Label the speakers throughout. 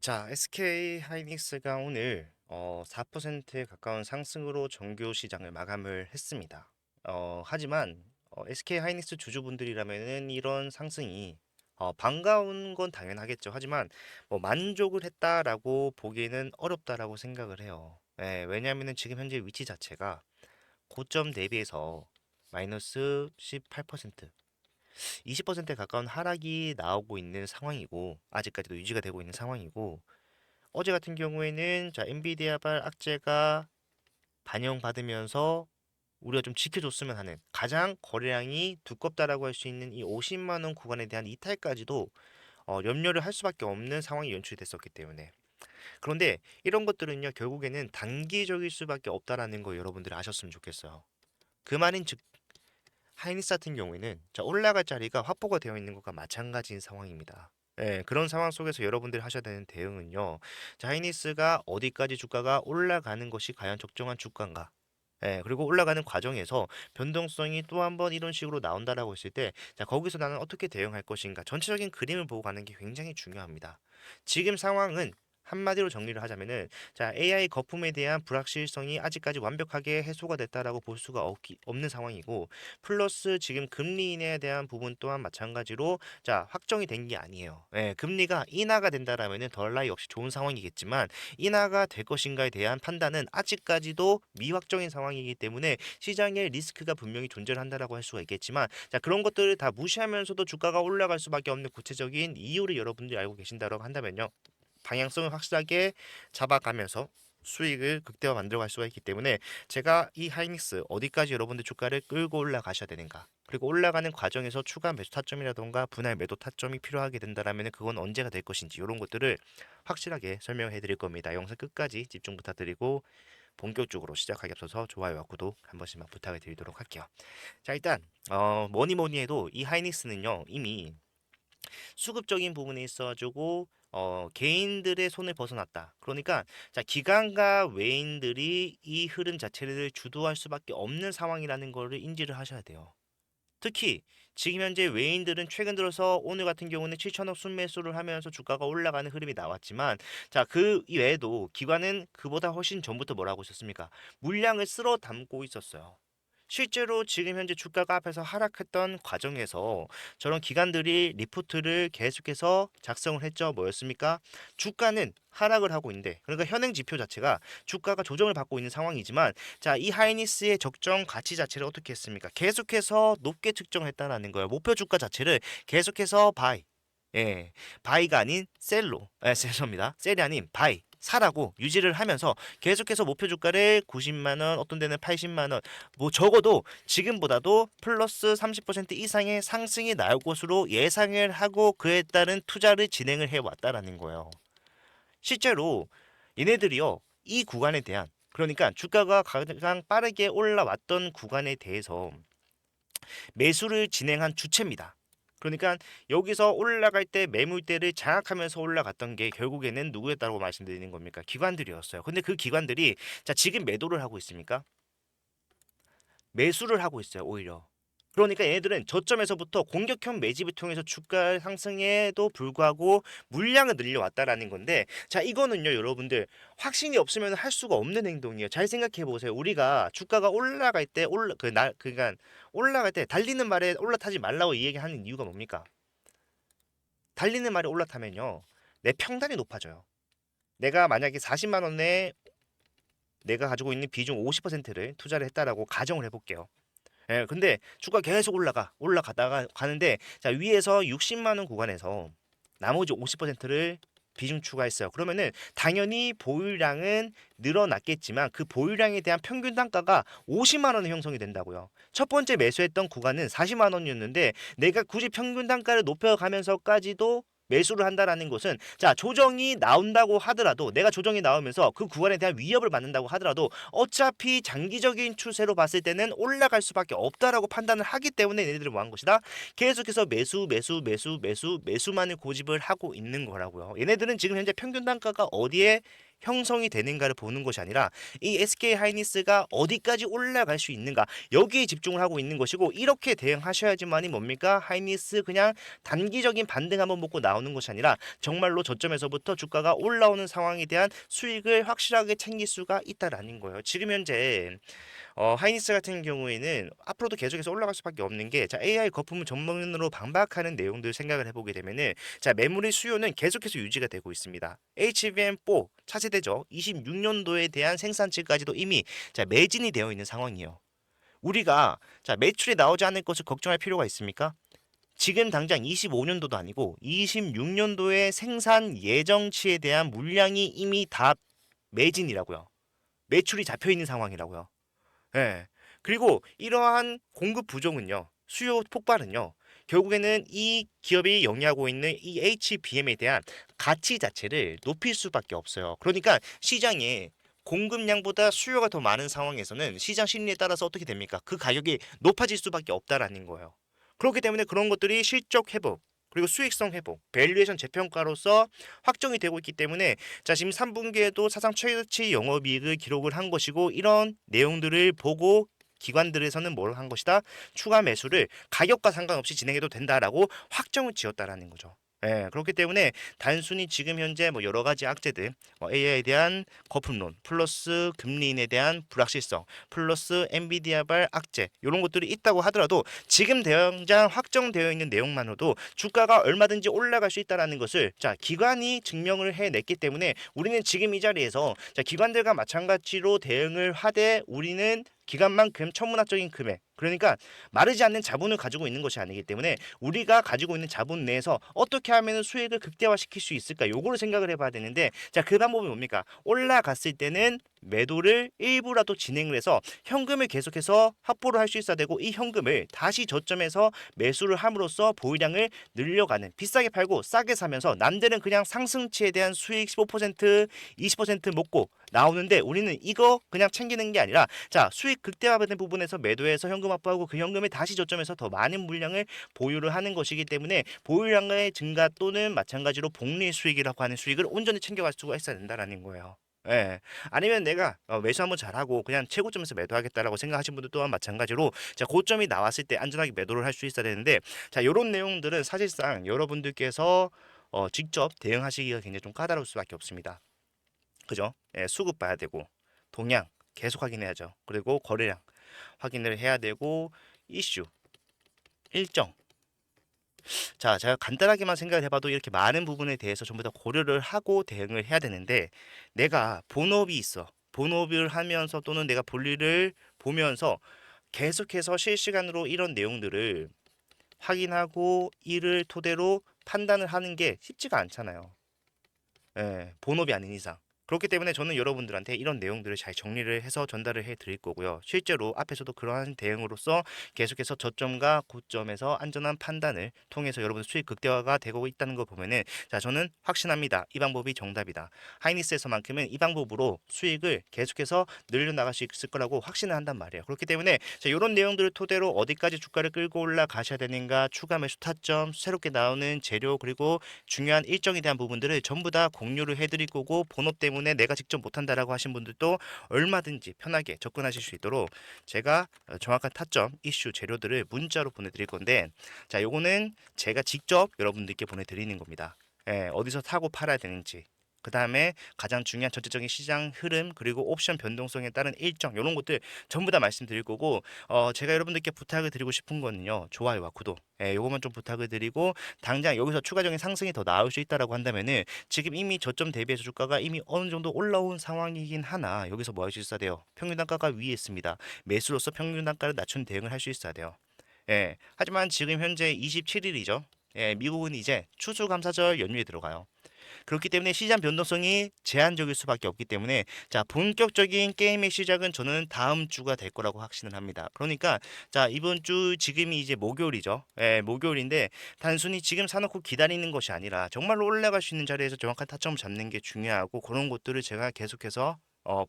Speaker 1: 자, SK 하이닉스가 오늘 4%에 가까운 상승으로 정규 시장을 마감을 했습니다. 하지만 SK 하이닉스 주주분들이라면은 이런 상승이 반가운 건 당연하겠죠. 하지만 뭐 만족을 했다라고 보기에는 어렵다라고 생각을 해요. 예, 왜냐하면은 지금 현재 위치 자체가 고점 대비해서 마이너스 18%, 20%에 가까운 하락이 나오고 있는 상황이고 아직까지도 유지가 되고 있는 상황이고 어제 같은 경우에는 자 엔비디아발 악재가 반영받으면서 우리가 좀 지켜줬으면 하는 가장 거래량이 두껍다라고 할 수 있는 이 50만 원 구간에 대한 이탈까지도 염려를 할 수밖에 없는 상황이 연출이 됐었기 때문에 그런데 이런 것들은요 결국에는 단기적일 수밖에 없다라는 거 여러분들이 아셨으면 좋겠어요. 그 말인 즉 하이닉스 같은 경우에는 자 올라갈 자리가 확보가 되어 있는 것과 마찬가지인 상황입니다. 예, 그런 상황 속에서 여러분들이 하셔야 되는 대응은요. 자, 하이닉스가 어디까지 주가가 올라가는 것이 과연 적정한 주가인가? 예, 그리고 올라가는 과정에서 변동성이 또 한 번 이런 식으로 나온다라고 했을 때, 자, 거기서 나는 어떻게 대응할 것인가? 전체적인 그림을 보고 가는 게 굉장히 중요합니다. 지금 상황은 한마디로 정리를 하자면은 자 AI 거품에 대한 불확실성이 아직까지 완벽하게 해소가 됐다라고 볼 수가 없는 상황이고 플러스 지금 금리 인하에 대한 부분 또한 마찬가지로 자 확정이 된 게 아니에요. 예, 금리가 인하가 된다라면은 덜 나위 역시 좋은 상황이겠지만 인하가 될 것인가에 대한 판단은 아직까지도 미확정인 상황이기 때문에 시장에 리스크가 분명히 존재를 한다라고 할 수가 있겠지만 자 그런 것들을 다 무시하면서도 주가가 올라갈 수밖에 없는 구체적인 이유를 여러분들이 알고 계신다라고 한다면요. 방향성을 확실하게 잡아가면서 수익을 극대화 만들어갈 수가 있기 때문에 제가 이 하이닉스 어디까지 여러분들 주가를 끌고 올라가셔야 되는가 그리고 올라가는 과정에서 추가 매수 타점이라던가 분할 매도 타점이 필요하게 된다라면 그건 언제가 될 것인지 이런 것들을 확실하게 설명해 드릴 겁니다. 영상 끝까지 집중 부탁드리고 본격적으로 시작하기 앞서서 좋아요와 구독 한 번씩만 부탁을 드리도록 할게요. 자 일단 뭐니 뭐니 해도 이 하이닉스는요 이미 수급적인 부분에 있어가지고 개인들의 손을 벗어났다. 그러니까 자 기관과 외인들이 이 흐름 자체를 주도할 수밖에 없는 상황이라는 거를 인지를 하셔야 돼요. 특히 지금 현재 외인들은 최근 들어서 오늘 같은 경우는 7천억 순매수를 하면서 주가가 올라가는 흐름이 나왔지만 자 그 이외에도 기관은 그보다 훨씬 전부터 뭐라고 있었습니까? 물량을 쓸어 담고 있었어요. 실제로 지금 현재 주가가 앞에서 하락했던 과정에서 저런 기관들이 리포트를 계속해서 작성을 했죠. 뭐였습니까? 주가는 하락을 하고 있는데 그러니까 현행 지표 자체가 주가가 조정을 받고 있는 상황이지만 자, 이 하이니스의 적정 가치 자체를 어떻게 했습니까? 계속해서 높게 측정했다라는 거예요. 목표 주가 자체를 계속해서 바이. 예. 바이가 아닌 셀로. 죄송합니다. 셀이 아닌 바이. 사라고 유지를 하면서 계속해서 목표 주가를 90만 원, 어떤 데는 80만 원, 뭐 적어도 지금보다도 플러스 30% 이상의 상승이 나올 것으로 예상을 하고 그에 따른 투자를 진행을 해 왔다라는 거예요. 실제로 얘네들이요 이 구간에 대한 그러니까 주가가 가장 빠르게 올라왔던 구간에 대해서 매수를 진행한 주체입니다. 그러니까 여기서 올라갈 때 매물대를 장악하면서 올라갔던 게 결국에는 누구였다고 말씀드리는 겁니까? 기관들이었어요. 근데 그 기관들이 자 지금 매도를 하고 있습니까? 매수를 하고 있어요, 오히려. 그러니까 얘네들은 저점에서부터 공격형 매집을 통해서 주가 상승에도 불구하고 물량을 늘려왔다라는 건데, 자, 이거는요, 여러분들, 확신이 없으면 할 수가 없는 행동이에요. 잘 생각해 보세요. 우리가 주가가 올라갈 때, 그러니까 올라갈 때 달리는 말에 올라타지 말라고 이 얘기하는 이유가 뭡니까? 달리는 말에 올라타면요, 내 평단이 높아져요. 내가 만약에 40만 원에 내가 가지고 있는 비중 50%를 투자를 했다라고 가정을 해볼게요. 예, 근데 주가 계속 올라가다가 가는데, 자, 위에서 60만 원 구간에서 나머지 50%를 비중 추가했어요. 그러면은 당연히 보유량은 늘어났겠지만 그 보유량에 대한 평균 단가가 50만 원의 형성이 된다고요. 첫 번째 매수했던 구간은 40만 원이었는데 내가 굳이 평균 단가를 높여가면서까지도 매수를 한다라는 것은 자 조정이 나온다고 하더라도 내가 조정이 나오면서 그 구간에 대한 위협을 받는다고 하더라도 어차피 장기적인 추세로 봤을 때는 올라갈 수밖에 없다라고 판단을 하기 때문에 얘네들이 뭐 한 것이다. 계속해서 매수만을 고집을 하고 있는 거라고요. 얘네들은 지금 현재 평균 단가가 어디에 형성이 되는가를 보는 것이 아니라 이 SK 하이닉스가 어디까지 올라갈 수 있는가 여기에 집중을 하고 있는 것이고, 이렇게 대응하셔야지만이 뭡니까? 하이닉스 그냥 단기적인 반등 한번 먹고 나오는 것이 아니라 정말로 저점에서부터 주가가 올라오는 상황에 대한 수익을 확실하게 챙길 수가 있다라는 거예요. 지금 현재 하이닉스 같은 경우에는 앞으로도 계속해서 올라갈 수밖에 없는 게, 자, AI 거품을 전면으로 방박하는 내용들 생각을 해보게 되면은, 자, 매물의 수요는 계속해서 유지가 되고 있습니다. HBM4 차세대죠. 26년도에 대한 생산치까지도 이미 자 매진이 되어 있는 상황이에요. 우리가 자 매출이 나오지 않을 것을 걱정할 필요가 있습니까? 지금 당장 25년도도 아니고 26년도의 생산 예정치에 대한 물량이 이미 다 매진이라고요. 매출이 잡혀 있는 상황이라고요. 예. 그리고 이러한 공급 부족은요, 수요 폭발은요, 결국에는 이 기업이 영위하고 있는 이 HBM에 대한 가치 자체를 높일 수밖에 없어요. 그러니까 시장에 공급량보다 수요가 더 많은 상황에서는 시장 심리에 따라서 어떻게 됩니까? 그 가격이 높아질 수밖에 없다라는 거예요. 그렇기 때문에 그런 것들이 실적 회복, 그리고 수익성 회복, 밸류에이션 재평가로서 확정이 되고 있기 때문에, 자, 지금 3분기에도 사상 최저치 영업이익을 기록을 한 것이고, 이런 내용들을 보고 기관들에서는 뭘 한 것이다? 추가 매수를 가격과 상관없이 진행해도 된다라고 확정을 지었다라는 거죠. 예, 그렇기 때문에 단순히 지금 현재 뭐 여러 가지 악재들, AI에 대한 거품론, 플러스 금리 인에 대한 불확실성, 플러스 엔비디아발 악재, 이런 것들이 있다고 하더라도 지금 당장 확정되어 있는 내용만으로도 주가가 얼마든지 올라갈 수 있다라는 것을, 자, 기관이 증명을 해냈기 때문에 우리는 지금 이 자리에서, 자, 기관들과 마찬가지로 대응을 하되 우리는 기간만큼 천문학적인 금액, 그러니까 마르지 않는 자본을 가지고 있는 것이 아니기 때문에 우리가 가지고 있는 자본 내에서 어떻게 하면 수익을 극대화시킬 수 있을까, 요거를 생각을 해봐야 되는데, 자, 그 방법이 뭡니까? 올라갔을 때는 매도를 일부라도 진행을 해서 현금을 계속해서 확보를 할 수 있어야 되고, 이 현금을 다시 저점에서 매수를 함으로써 보유량을 늘려가는, 비싸게 팔고 싸게 사면서 남들은 그냥 상승치에 대한 수익 15% 20% 먹고 나오는데, 우리는 이거 그냥 챙기는 게 아니라, 자, 수익 극대화되는 부분에서 매도해서 현금 확보하고 그 현금을 다시 저점에서 더 많은 물량을 보유를 하는 것이기 때문에 보유량의 증가 또는 마찬가지로 복리 수익이라고 하는 수익을 온전히 챙겨갈 수가 있어야 된다라는 거예요. 예. 아니면 내가 매수 한번 잘하고 그냥 최고점에서 매도하겠다라고 생각하신 분들 또한 마찬가지로, 자, 고점이 나왔을 때 안전하게 매도를 할 수 있어야 되는데, 자, 요런 내용들은 사실상 여러분들께서 직접 대응하시기가 굉장히 좀 까다로울 수밖에 없습니다. 그죠? 예, 수급 봐야 되고, 동향 계속 확인해야죠. 그리고 거래량 확인을 해야 되고, 이슈, 일정. 자, 제가 간단하게만 생각을 해봐도 이렇게 많은 부분에 대해서 전부 다 고려를 하고 대응을 해야 되는데, 내가 본업이 있어. 본업을 하면서 또는 내가 볼일을 보면서 계속해서 실시간으로 이런 내용들을 확인하고 이를 토대로 판단을 하는 게 쉽지가 않잖아요. 예, 본업이 아닌 이상. 그렇기 때문에 저는 여러분들한테 이런 내용들을 잘 정리를 해서 전달을 해 드릴 거고요. 실제로 앞에서도 그러한 대응으로서 계속해서 저점과 고점에서 안전한 판단을 통해서 여러분 수익 극대화가 되고 있다는 거 보면은, 자, 저는 확신합니다. 이 방법이 정답이다. 하이닉스에서만큼은 이 방법으로 수익을 계속해서 늘려나갈 수 있을 거라고 확신을 한단 말이에요. 그렇기 때문에, 자, 이런 내용들을 토대로 어디까지 주가를 끌고 올라가셔야 되는가, 추가 매수 타점, 새롭게 나오는 재료, 그리고 중요한 일정에 대한 부분들을 전부 다 공유를 해드릴 거고, 본업 때문에 내가 직접 못한다라고 하신 분들도 얼마든지 편하게 접근하실 수 있도록 제가 정확한 타점, 이슈, 재료들을 문자로 보내드릴 건데, 자, 요거는 제가 직접 여러분들께 보내드리는 겁니다. 예, 어디서 사고 팔아야 되는지, 그 다음에 가장 중요한 전체적인 시장 흐름, 그리고 옵션 변동성에 따른 일정, 이런 것들 전부 다 말씀드릴 거고, 제가 여러분들께 부탁을 드리고 싶은 거는요, 좋아요와 구독, 요거만 좀 부탁을 드리고, 당장 여기서 추가적인 상승이 더 나올 수 있다라고 한다면은, 지금 이미 저점 대비해서 주가가 이미 어느 정도 올라온 상황이긴 하나, 여기서 뭐 할 수 있어야 돼요? 평균 단가가 위에 있습니다. 매수로서 평균 단가를 낮춘 대응을 할 수 있어야 돼요. 예, 하지만 지금 현재 27일이죠. 예, 미국은 이제 추수감사절 연휴에 들어가요. 그렇기 때문에 시장 변동성이 제한적일 수밖에 없기 때문에, 자, 본격적인 게임의 시작은 저는 다음 주가 될 거라고 확신을 합니다. 그러니까, 자, 이번 주 지금이 이제 목요일이죠. 예, 목요일인데 단순히 지금 사놓고 기다리는 것이 아니라 정말로 올라갈 수 있는 자리에서 정확한 타점을 잡는 게 중요하고, 그런 것들을 제가 계속해서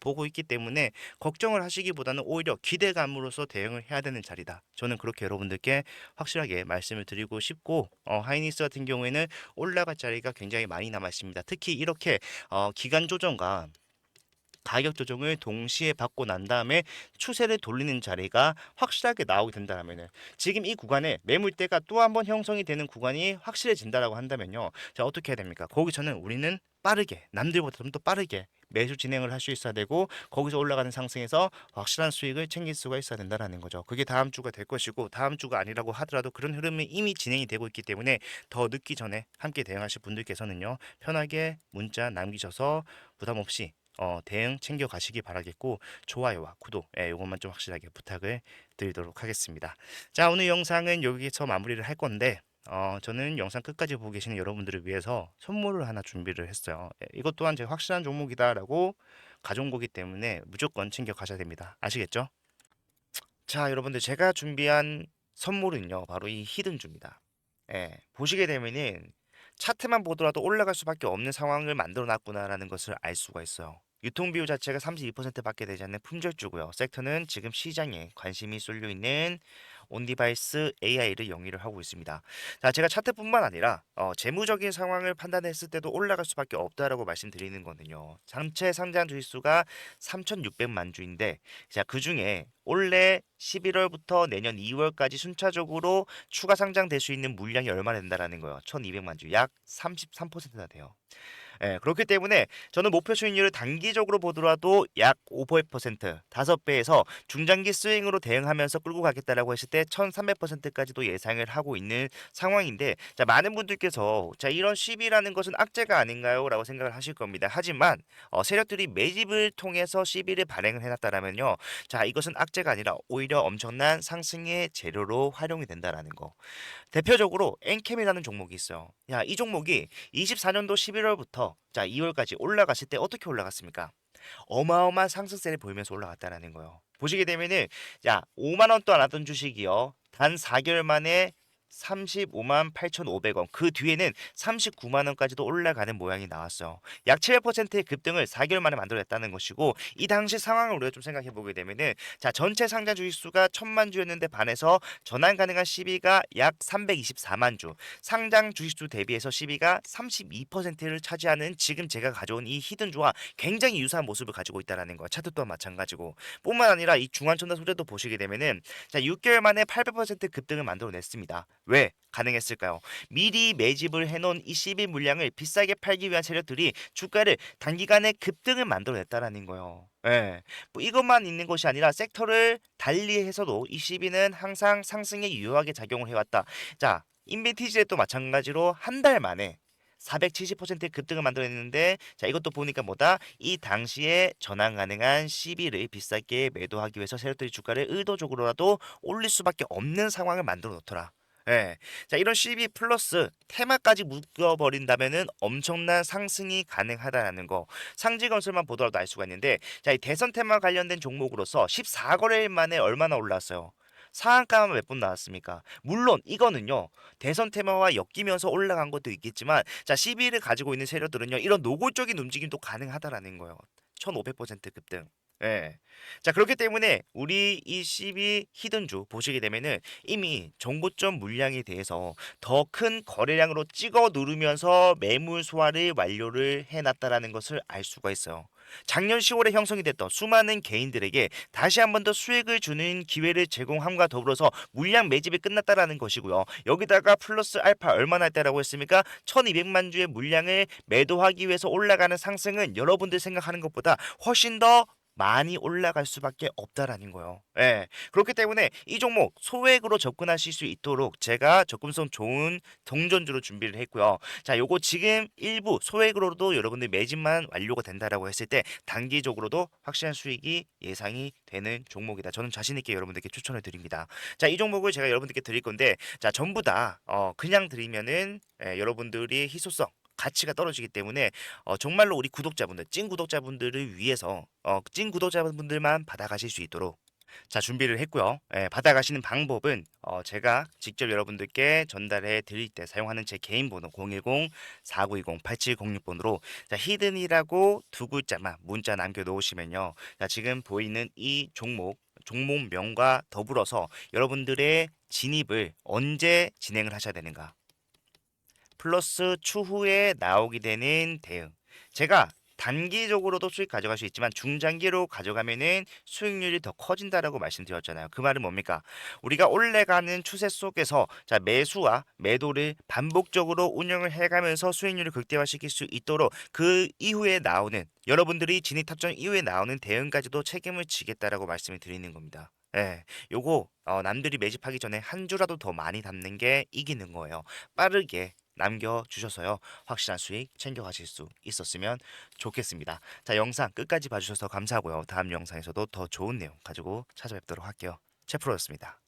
Speaker 1: 보고 있기 때문에 걱정을 하시기보다는 오히려 기대감으로서 대응을 해야 되는 자리다. 저는 그렇게 여러분들께 확실하게 말씀을 드리고 싶고, 하이닉스 같은 경우에는 올라갈 자리가 굉장히 많이 남아 있습니다. 특히 이렇게 기간 조정과 가격 조정을 동시에 받고 난 다음에 추세를 돌리는 자리가 확실하게 나오게 된다면은, 지금 이 구간에 매물대가 또 한 번 형성이 되는 구간이 확실해진다라고 한다면요. 자, 어떻게 해야 됩니까? 거기서는 우리는 빠르게, 남들보다 좀 더 빠르게 매수 진행을 할 수 있어야 되고, 거기서 올라가는 상승에서 확실한 수익을 챙길 수가 있어야 된다라는 거죠. 그게 다음 주가 될 것이고, 다음 주가 아니라고 하더라도 그런 흐름이 이미 진행이 되고 있기 때문에 더 늦기 전에 함께 대응하실 분들께서는요, 편하게 문자 남기셔서 부담 없이 대응 챙겨 가시기 바라겠고, 좋아요와 구독, 요것만 좀 확실하게 부탁을 드리도록 하겠습니다. 자, 오늘 영상은 여기서 마무리를 할 건데, 저는 영상 끝까지 보고 계시는 여러분들을 위해서 선물을 하나 준비를 했어요. 이것 또한 제가 확실한 종목이다라고 가져온 거기 때문에 무조건 챙겨 가셔야 됩니다. 아시겠죠? 자, 여러분들, 제가 준비한 선물은요, 바로 이 히든주입니다. 보시게 되면은 차트만 보더라도 올라갈 수밖에 없는 상황을 만들어 놨구나라는 것을 알 수가 있어요. 유통 비율 자체가 32%밖에 되지 않는 품절주고요. 섹터는 지금 시장에 관심이 쏠려 있는 온디바이스 AI를 영위를 하고 있습니다. 자, 제가 차트뿐만 아니라 재무적인 상황을 판단했을 때도 올라갈 수밖에 없다라고 말씀드리는 거는요. 전체 상장 주식수가 3,600만 주인데, 자, 그중에 올해 11월부터 내년 2월까지 순차적으로 추가 상장될 수 있는 물량이 얼마나 된다라는 거예요. 1,200만 주, 약 33%나 돼요. 그렇기 때문에 저는 목표 수익률을 단기적으로 보더라도 약 5%, 5배에서 중장기 스윙으로 대응하면서 끌고 가겠다라고 했을 때 1300%까지도 예상을 하고 있는 상황인데, 자, 많은 분들께서 자, 이런 시비라는 것은 악재가 아닌가요? 라고 생각을 하실 겁니다. 하지만 세력들이 매집을 통해서 시비를 발행을 해놨다라면요. 자, 이것은 악재가 아니라 오히려 엄청난 상승의 재료로 활용이 된다라는 거. 대표적으로 엔캠이라는 종목이 있어요. 야, 이 종목이 24년도 11월부터 자 2월까지 올라갔을 때 어떻게 올라갔습니까? 어마어마한 상승세를 보이면서 올라갔다라는 거예요. 보시게 되면은, 야, 5만 원도 안 하던 주식이요, 단 4개월 만에 35만 8,500원, 그 뒤에는 39만 원까지도 올라가는 모양이 나왔어요. 약 7%의 급등을 4개월 만에 만들어냈다는 것이고, 이 당시 상황을 우리가 좀 생각해 보게 되면은, 자, 전체 상장 주식 수가 1,000만 주였는데 반해서 전환 가능한 시비가 약 324만 주, 상장 주식수 대비해서 시비가 32%를 차지하는 지금 제가 가져온 이 히든주와 굉장히 유사한 모습을 가지고 있다라는 거. 차트 또한 마찬가지고, 뿐만 아니라 이 중환천사 소재도 보시게 되면은, 자, 6개월 만에 800% 급등을 만들어냈습니다. 왜 가능했을까요? 미리 매집을 해놓은 이 CB 물량을 비싸게 팔기 위한 세력들이 주가를 단기간에 급등을 만들어냈다라는 거예요. 뭐 이것만 있는 것이 아니라 섹터를 달리해서도 이 CB는 항상 상승에 유효하게 작용을 해왔다. 자, 인벤티지에도 마찬가지로 한 달 만에 470%의 급등을 만들어냈는데, 자, 이것도 보니까 뭐다? 이 당시에 전환 가능한 CB를 비싸게 매도하기 위해서 세력들이 주가를 의도적으로라도 올릴 수밖에 없는 상황을 만들어 놓더라. 자, 이런 CB 플러스 테마까지 묶어버린다면은 엄청난 상승이 가능하다라는 거. 상지건설만 보더라도 알 수가 있는데, 자, 이 대선 테마 관련된 종목으로서 14거래일 만에 얼마나 올랐어요? 상한가만 몇 번 나왔습니까? 물론 이거는요, 대선 테마와 엮이면서 올라간 것도 있겠지만, 자, CB를 가지고 있는 세력들은요, 이런 노골적인 움직임도 가능하다라는 거예요. 1500% 급등. 예. 자, 그렇기 때문에 우리 이 CB 히든주 보시게 되면은 이미 정보점 물량에 대해서 더 큰 거래량으로 찍어 누르면서 매물 소화를 완료를 해놨다라는 것을 알 수가 있어요. 작년 10월에 형성이 됐던 수많은 개인들에게 다시 한 번 더 수익을 주는 기회를 제공함과 더불어서 물량 매집이 끝났다라는 것이고요. 여기다가 플러스 알파 얼마나 했다라고 했습니까? 1200만 주의 물량을 매도하기 위해서 올라가는 상승은 여러분들 생각하는 것보다 훨씬 더 많이 올라갈 수밖에 없다라는 거예요. 그렇기 때문에 이 종목 소액으로 접근하실 수 있도록 제가 접근성 좋은 동전주로 준비를 했고요. 자, 요거 지금 일부 소액으로도 여러분들 매집만 완료가 된다라고 했을 때 단기적으로도 확실한 수익이 예상이 되는 종목이다. 저는 자신 있게 여러분들께 추천을 드립니다. 자, 이 종목을 제가 여러분들께 드릴 건데, 자, 전부 다 그냥 드리면은 여러분들이 희소성 가치가 떨어지기 때문에 정말로 우리 구독자분들, 찐 구독자분들을 위해서 찐 구독자분들만 받아가실 수 있도록 자, 준비를 했고요. 받아가시는 방법은 제가 직접 여러분들께 전달해 드릴 때 사용하는 제 개인 번호 010-4920-8706번으로 자, 히든이라고 두 글자만 문자 남겨 놓으시면요. 자, 지금 보이는 이 종목명과 더불어서 여러분들의 진입을 언제 진행을 하셔야 되는가? 플러스 추후에 나오게 되는 대응. 제가 단기적으로도 수익 가져갈 수 있지만 중장기로 가져가면은 수익률이 더 커진다라고 말씀드렸잖아요. 그 말은 뭡니까? 우리가 올라가는 추세 속에서 자 매수와 매도를 반복적으로 운영을 해가면서 수익률을 극대화시킬 수 있도록 그 이후에 나오는 여러분들이 진입 탑전 이후에 나오는 대응까지도 책임을 지겠다라고 말씀을 드리는 겁니다. 예, 요거 남들이 매집하기 전에 한 주라도 더 많이 담는 게 이기는 거예요. 빠르게 남겨주셔서요. 확실한 수익 챙겨가실 수 있었으면 좋겠습니다. 자, 영상 끝까지 봐주셔서 감사하고요. 다음 영상에서도 더 좋은 내용 가지고 찾아뵙도록 할게요. 채프로였습니다.